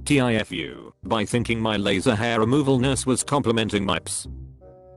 TIFU by thinking my laser hair removal nurse was complimenting my ps.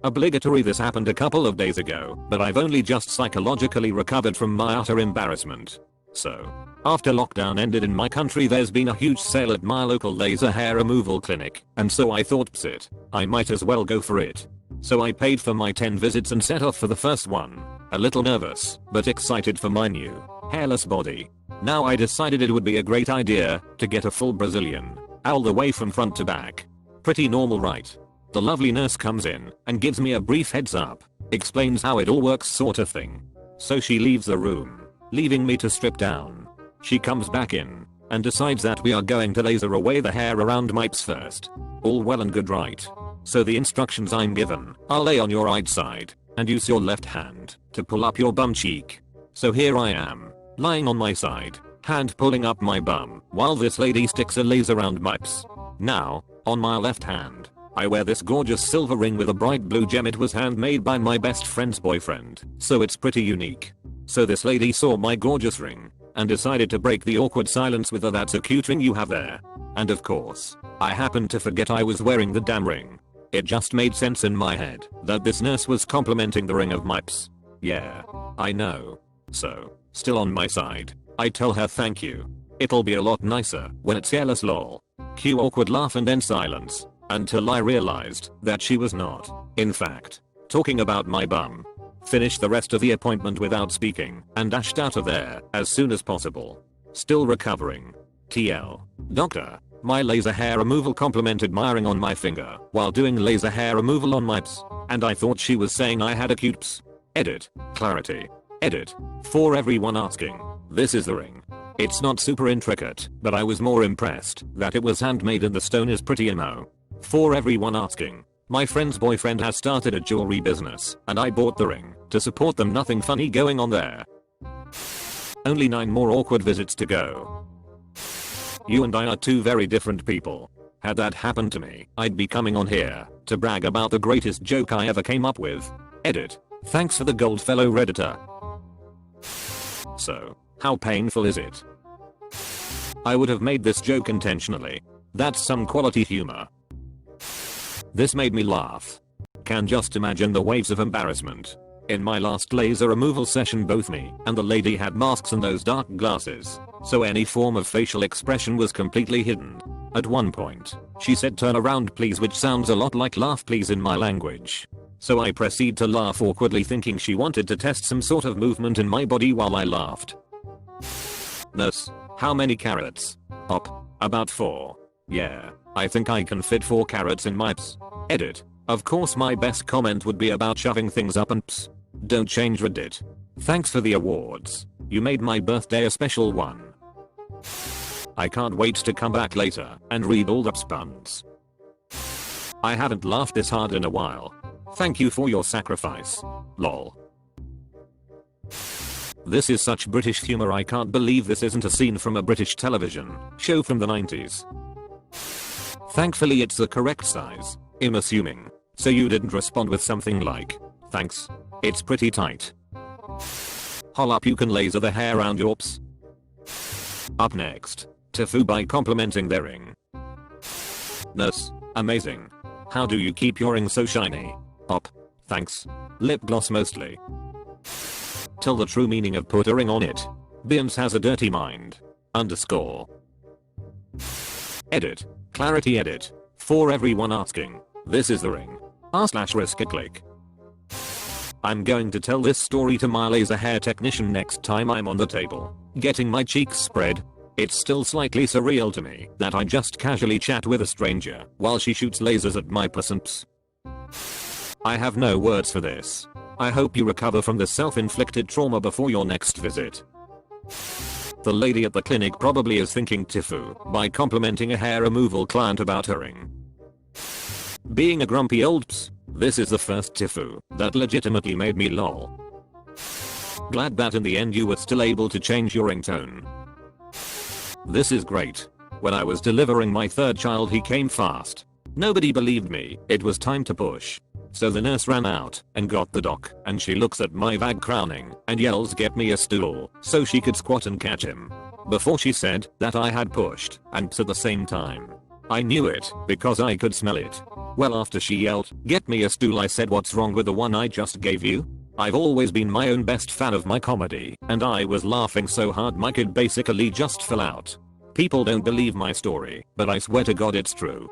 Obligatory. This happened a couple of days ago, but I've only just psychologically recovered from my utter embarrassment. So, after lockdown ended in my country, there's been a huge sale at my local laser hair removal clinic, and so I thought, psit, I might as well go for it. So I paid for my 10 visits and set off for the first one, a little nervous, but excited for my new, hairless body. Now I decided it would be a great idea to get a full Brazilian, all the way from front to back. Pretty normal, right? The lovely nurse comes in and gives me a brief heads up, explains how it all works sort of thing. So she leaves the room, leaving me to strip down. She comes back in and decides that we are going to laser away the hair around my ps first. All well and good, right? So the instructions I'm given are lay on your right side and use your left hand to pull up your bum cheek. So here I am, lying on my side, hand pulling up my bum, while this lady sticks a laser around my ps. Now, on my left hand, I wear this gorgeous silver ring with a bright blue gem. It was handmade by my best friend's boyfriend, so it's pretty unique. So this lady saw my gorgeous ring and decided to break the awkward silence with a "That's a cute ring you have there." And of course, I happened to forget I was wearing the damn ring. It just made sense in my head that this nurse was complimenting the ring of my ps. Yeah, I know. So, still on my side, I tell her thank you. It'll be a lot nicer when it's hairless, lol. Cue awkward laugh and then silence, until I realized that she was not, in fact, talking about my bum. Finished the rest of the appointment without speaking and dashed out of there as soon as possible. Still recovering. TL. Doctor, my laser hair removal complimented my ring on my finger while doing laser hair removal on my ps, and I thought she was saying I had a cute ps. Edit. Clarity. Edit. For everyone asking, this is the ring. It's not super intricate, but I was more impressed that it was handmade and the stone is pretty emo. For everyone asking, my friend's boyfriend has started a jewelry business and I bought the ring to support them. Nothing funny going on there. Only 9 more awkward visits to go. You and I are two very different people. Had that happened to me, I'd be coming on here to brag about the greatest joke I ever came up with. Edit. Thanks for the gold, fellow redditor. So, how painful is it? I would have made this joke intentionally. That's some quality humor. This made me laugh. Can just imagine the waves of embarrassment. In my last laser removal session, both me and the lady had masks and those dark glasses, so any form of facial expression was completely hidden. At one point, she said "turn around please," which sounds a lot like "laugh please" in my language. So I proceed to laugh awkwardly, thinking she wanted to test some sort of movement in my body while I laughed. Nurse, how many carrots? Op, about 4. Yeah, I think I can fit 4 carrots in my ps. Edit. Of course my best comment would be about shoving things up and ps. Don't change Reddit. Thanks for the awards. You made my birthday a special one. I can't wait to come back later and read all the puns. I haven't laughed this hard in a while. Thank you for your sacrifice. Lol. This is such British humor. I can't believe this isn't a scene from a British television show from the 90s. Thankfully it's the correct size, I'm assuming. So you didn't respond with something like, thanks. It's pretty tight. Hol up, you can laser the hair around your ps. Up next, TIFU by complimenting their ring. Nurse, amazing. How do you keep your ring so shiny? Op, thanks. Lip gloss mostly. Tell the true meaning of "put a ring on it." Beans has a dirty mind. Underscore. Edit. Clarity. Edit. For everyone asking, this is the ring. r/risk a click. I'm going to tell this story to my laser hair technician next time I'm on the table, getting my cheeks spread. It's still slightly surreal to me that I just casually chat with a stranger while she shoots lasers at my ps. I have no words for this. I hope you recover from the self-inflicted trauma before your next visit. The lady at the clinic probably is thinking TIFU by complimenting a hair removal client about her ring. Being a grumpy old ps, this is the first TIFU that legitimately made me lol. Glad that in the end you were still able to change your ringtone. This is great. When I was delivering my 3rd child, he came fast. Nobody believed me. It was time to push. So the nurse ran out and got the doc, and she looks at my bag crowning and yells, "Get me a stool," so she could squat and catch him. Before she said that I had pushed and pissed at the same time. I knew it because I could smell it. Well, after she yelled, "Get me a stool," I said, "What's wrong with the one I just gave you?" I've always been my own best fan of my comedy, and I was laughing so hard my kid basically just fell out. People don't believe my story, but I swear to God it's true.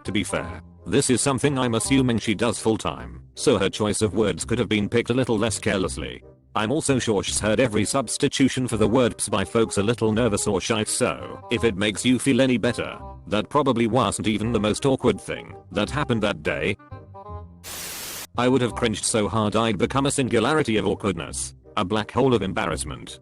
To be fair, this is something I'm assuming she does full time, so her choice of words could have been picked a little less carelessly. I'm also sure she's heard every substitution for the word "ps" by folks a little nervous or shy, so if it makes you feel any better, that probably wasn't even the most awkward thing that happened that day. I would have cringed so hard I'd become a singularity of awkwardness, a black hole of embarrassment.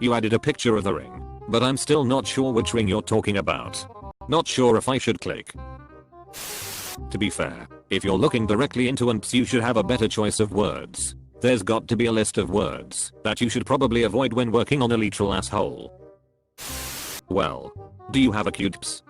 You added a picture of the ring, but I'm still not sure which ring you're talking about. Not sure if I should click. To be fair, if you're looking directly into an ps, you should have a better choice of words. There's got to be a list of words that you should probably avoid when working on a literal asshole. Well, do you have a cute ps?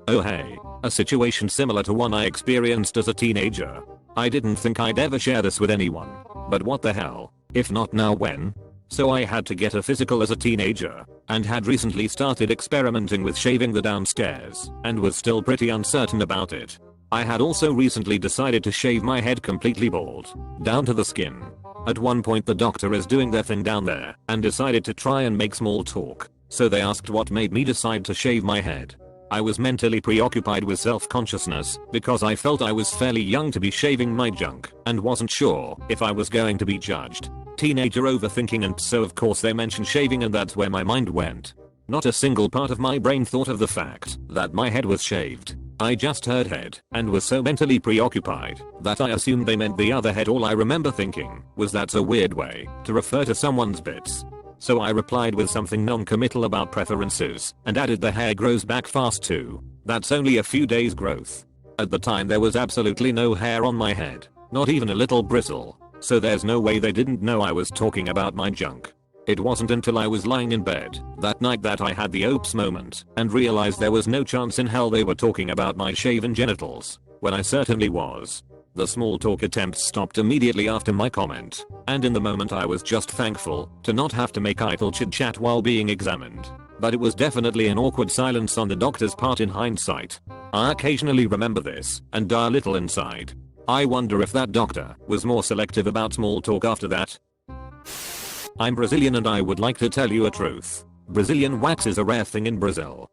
Oh hey, a situation similar to one I experienced as a teenager. I didn't think I'd ever share this with anyone, but what the hell, if not now when? So I had to get a physical as a teenager, and had recently started experimenting with shaving the downstairs, and was still pretty uncertain about it. I had also recently decided to shave my head completely bald, down to the skin. At one point the doctor is doing their thing down there, and decided to try and make small talk, so they asked what made me decide to shave my head. I was mentally preoccupied with self-consciousness, because I felt I was fairly young to be shaving my junk, and wasn't sure if I was going to be judged. Teenager overthinking, and so of course they mentioned shaving, and that's where my mind went. Not a single part of my brain thought of the fact that my head was shaved. I just heard head and was so mentally preoccupied that I assumed they meant the other head. All I remember thinking was that's a weird way to refer to someone's bits. So I replied with something non-committal about preferences and added the hair grows back fast too. That's only a few days growth. At the time there was absolutely no hair on my head, not even a little bristle. So there's no way they didn't know I was talking about my junk. It wasn't until I was lying in bed that night that I had the oops moment and realized there was no chance in hell they were talking about my shaven genitals, when I certainly was. The small talk attempts stopped immediately after my comment, and in the moment I was just thankful to not have to make idle chit chat while being examined. But it was definitely an awkward silence on the doctor's part in hindsight. I occasionally remember this and die a little inside. I wonder if that doctor was more selective about small talk after that. I'm Brazilian and I would like to tell you a truth. Brazilian wax is a rare thing in Brazil.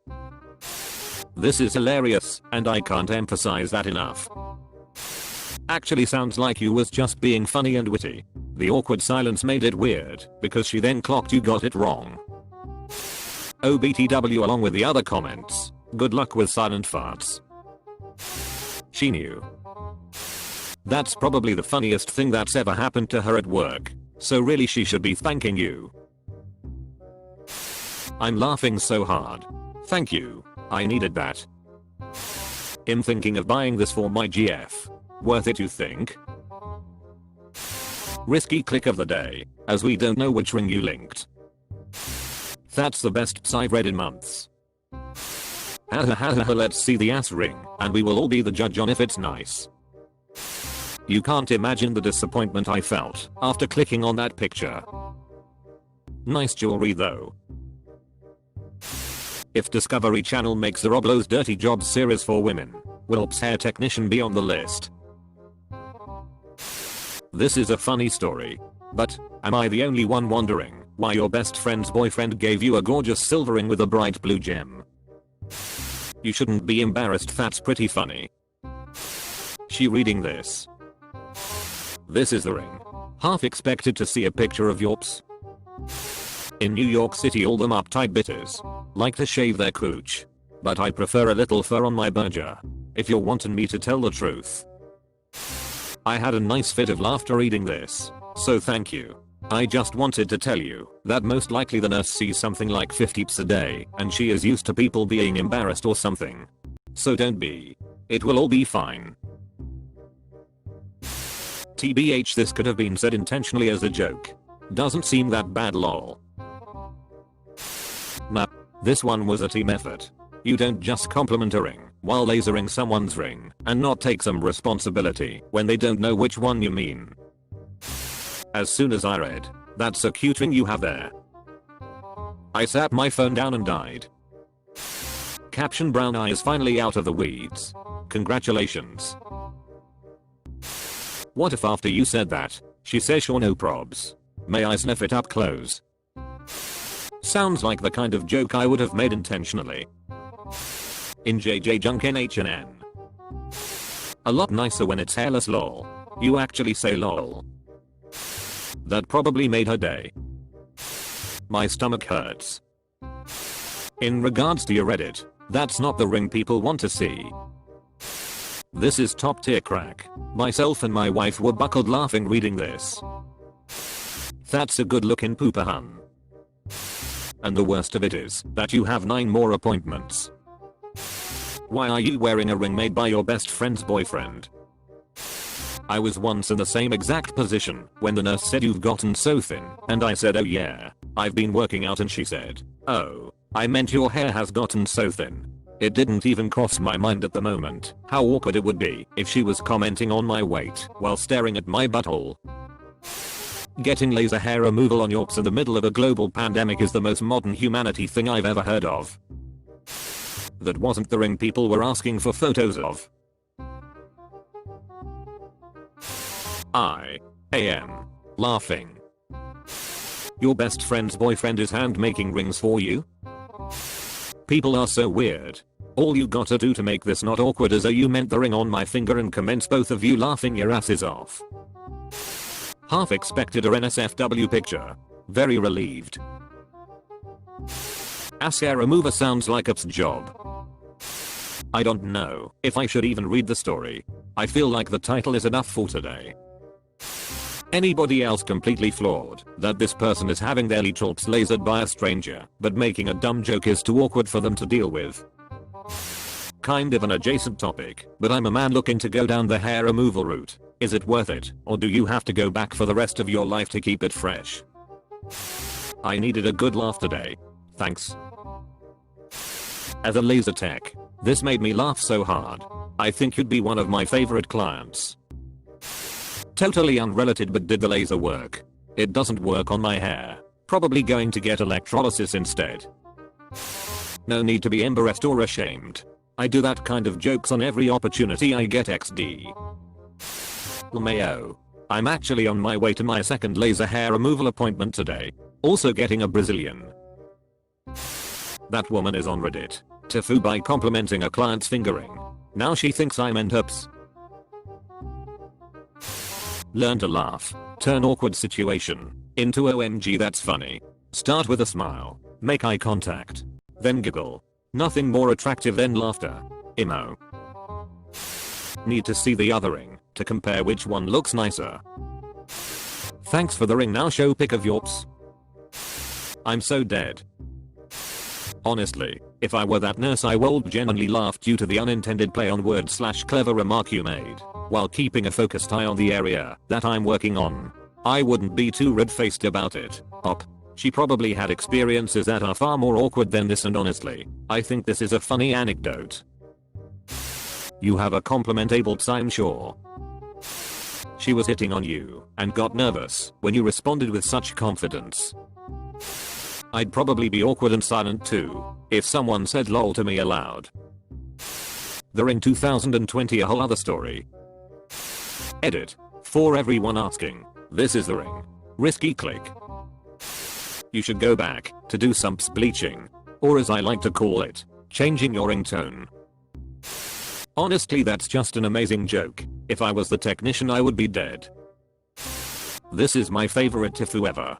This is hilarious, and I can't emphasize that enough. Actually sounds like you was just being funny and witty. The awkward silence made it weird, because she then clocked you got it wrong. OBTW along with the other comments. Good luck with silent farts. She knew. That's probably the funniest thing that's ever happened to her at work. So really she should be thanking you. I'm laughing so hard. Thank you. I needed that. I'm thinking of buying this for my GF. Worth it, you think? Risky click of the day, as we don't know which ring you linked. That's the best ps I've read in months. Let's see the ass ring, and we will all be the judge on if it's nice. You can't imagine the disappointment I felt after clicking on that picture. Nice jewelry though. If Discovery Channel makes the Roblo's Dirty Jobs series for women, will ps hair technician be on the list? This is a funny story. But, am I the only one wondering why your best friend's boyfriend gave you a gorgeous silver ring with a bright blue gem? You shouldn't be embarrassed, that's pretty funny. She reading this. This is the ring. Half expected to see a picture of your ps. In New York City all them uptight bitters like to shave their cooch. But I prefer a little fur on my burger, if you're wanting me to tell the truth. I had a nice fit of laughter reading this, so thank you. I just wanted to tell you that most likely the nurse sees something like 50 ps a day and she is used to people being embarrassed or something. So don't be. It will all be fine. TBH, this could have been said intentionally as a joke. Doesn't seem that bad lol. Nah, this one was a team effort. You don't just compliment a ring while lasering someone's ring and not take some responsibility when they don't know which one you mean. As soon as I read, "That's a cute ring you have there," I sat my phone down and died. Caption: brown eye is finally out of the weeds. Congratulations. What if after you said that, she says sure no probs. May I sniff it up close? Sounds like the kind of joke I would have made intentionally. In JJ Junk NHNN. A lot nicer when it's hairless lol. You actually say lol. That probably made her day. My stomach hurts. In regards to your Reddit, that's not the ring people want to see. This is top tier crack. Myself and my wife were buckled laughing reading this. That's a good looking pooper hun. And the worst of it is that you have 9 more appointments. Why are you wearing a ring made by your best friend's boyfriend? I was once in the same exact position when the nurse said you've gotten so thin, and I said oh yeah, I've been working out, and she said, oh, I meant your hair has gotten so thin. It didn't even cross my mind at the moment how awkward it would be if she was commenting on my weight while staring at my butthole. Getting laser hair removal on your ps in the middle of a global pandemic is the most modern humanity thing I've ever heard of. That wasn't the ring people were asking for photos of. I am laughing. Your best friend's boyfriend is hand making rings for you? People are so weird. All you gotta do to make this not awkward is you meant the ring on my finger and commence both of you laughing your asses off. Half expected a NSFW picture. Very relieved. Ass hair remover sounds like up's job. I don't know if I should even read the story. I feel like the title is enough for today. Anybody else completely flawed that this person is having their lips lasered by a stranger, but making a dumb joke is too awkward for them to deal with. Kind of an adjacent topic, but I'm a man looking to go down the hair removal route. Is it worth it, or do you have to go back for the rest of your life to keep it fresh? I needed a good laugh today. Thanks. As a laser tech, this made me laugh so hard. I think you'd be one of my favorite clients. Totally unrelated, but did the laser work? It doesn't work on my hair. Probably going to get electrolysis instead. No need to be embarrassed or ashamed. I do that kind of jokes on every opportunity I get XD. Mayo. I'm actually on my way to my second laser hair removal appointment today. Also getting a Brazilian. That woman is on Reddit. TIFU by complimenting a client's fingering. Now she thinks I meant ups. Learn to laugh. Turn awkward situation into OMG that's funny. Start with a smile. Make eye contact. Then giggle. Nothing more attractive than laughter. Emo. Need to see the other ring to compare which one looks nicer. Thanks for the ring, now show pic of yours. I'm so dead. Honestly, if I were that nurse I would genuinely laugh due to the unintended play on word / clever remark you made, while keeping a focused eye on the area that I'm working on. I wouldn't be too red-faced about it. She probably had experiences that are far more awkward than this, and honestly, I think this is a funny anecdote. You have a compliment able, I'm sure. She was hitting on you and got nervous when you responded with such confidence. I'd probably be awkward and silent too if someone said lol to me aloud. The ring 2020, a whole other story. Edit. For everyone asking, this is the ring. Risky click. You should go back to do some bleaching, or as I like to call it, changing your ringtone. Honestly, that's just an amazing joke. If I was the technician I would be dead. This is my favorite TIFU ever.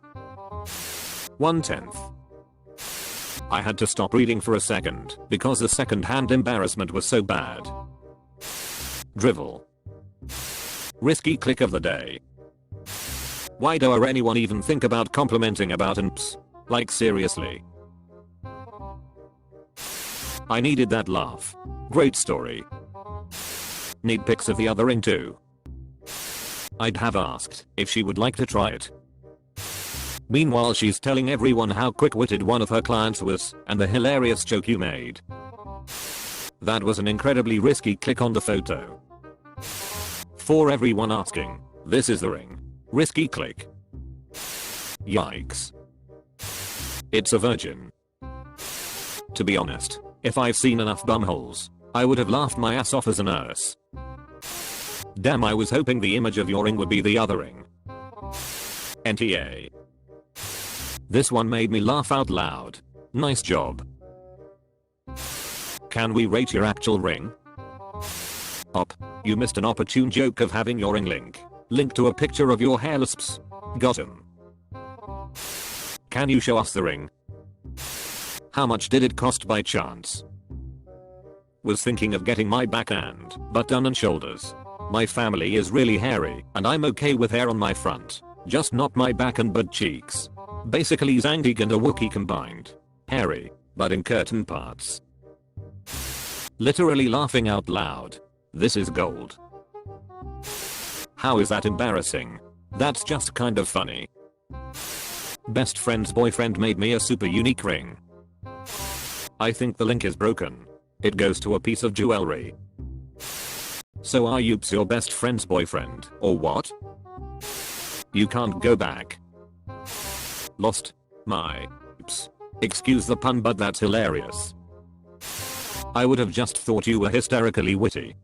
1/10. I had to stop reading for a second because the second-hand embarrassment was so bad. Drivel. Risky click of the day. Why do anyone even think about complimenting about ps? Like seriously. I needed that laugh. Great story. Need pics of the other ring too. I'd have asked if she would like to try it. Meanwhile she's telling everyone how quick-witted one of her clients was and the hilarious joke you made. That was an incredibly risky click on the photo. For everyone asking, this is the ring. Risky click. Yikes. It's a virgin. To be honest, if I've seen enough bumholes, I would have laughed my ass off as a nurse. Damn, I was hoping the image of your ring would be the other ring. NTA. This one made me laugh out loud. Nice job. Can we rate your actual ring? Op. You missed an opportune joke of having your ring link to a picture of your hairless. Got him. Can you show us the ring? How much did it cost by chance? Was thinking of getting my backhand, but done and shoulders. My family is really hairy, and I'm okay with hair on my front, just not my back and butt cheeks. Basically Zandig and a Wookiee combined. Hairy, but in curtain parts. Literally laughing out loud. This is gold. How is that embarrassing? That's just kind of funny. Best friend's boyfriend made me a super unique ring. I think the link is broken. It goes to a piece of jewelry. So are you your best friend's boyfriend, or what? You can't go back. Lost my excuse the pun, but that's hilarious. I would have just thought you were hysterically witty.